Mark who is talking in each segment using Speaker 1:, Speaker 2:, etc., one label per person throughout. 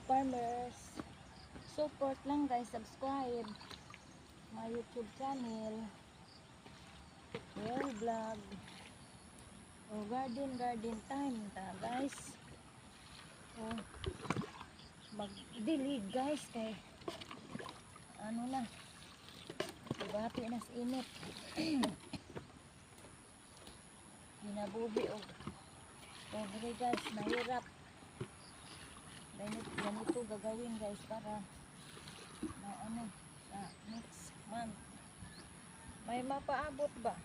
Speaker 1: farmers. Support lang guys, subscribe my YouTube channel. Well vlog. O garden time ta guys. O magdilig guys kay ano na. Bati na sa init. Ginabuhi o. Pobre guys, mahirap. Ganito gagawin guys para na ano, next month. May mapaabot ba?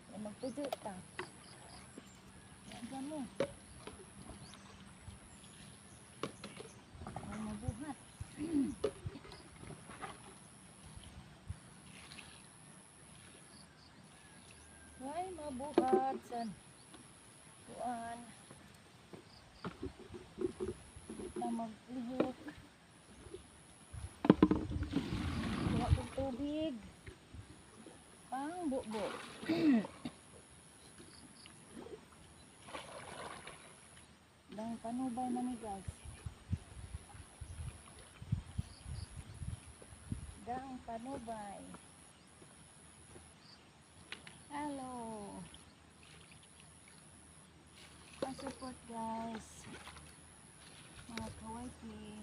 Speaker 1: May magpuyo ta. Yan mo. May mabuhat. May mabuhat san. Tuan. Na maglihok. Kuha kong tubig. Pang bubo. Dang panubay man ni guys. Dang panubay. Hello. Pa-support guys. Mga kawaiti.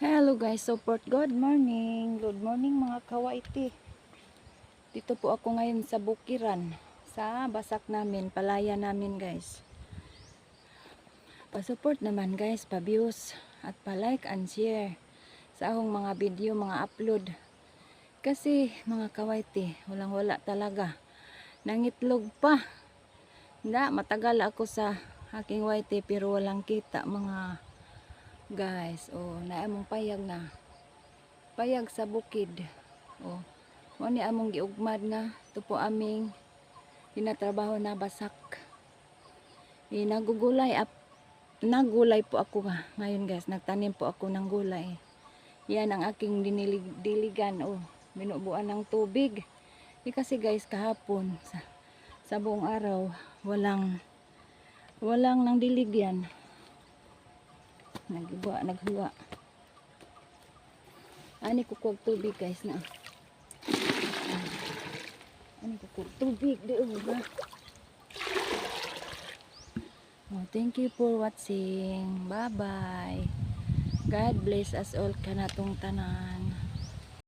Speaker 1: Hello guys, support. Good morning mga kawaiti. Dito po ako ngayon sa bukiran, sa basak namin, palaya namin guys. Pa-support naman guys, pa-views at pa-like and share sa akong mga video, mga upload. Kasi mga kawaiti, walang wala talaga. Nangitlog pa. Matagal ako sa aking waiti pero walang kita mga guys. Oh, naamong payag na. Payag sa bukid. Oh, mo ni among giugmad nga ito po aming tinatrabaho na basak. Nagulay po ako ngayon guys. Nagtanim po ako ng gulay. Yan ang aking diligan. Oh, binubuan ng tubig. Kasi guys kahapon sa buong araw walang nang dilig yan. Naghuwa. Ani ko kuwag tubig guys na. Ani ko kuwag tubig di ba? Oh, thank you for watching. Bye bye. God bless us all kanatong tanan.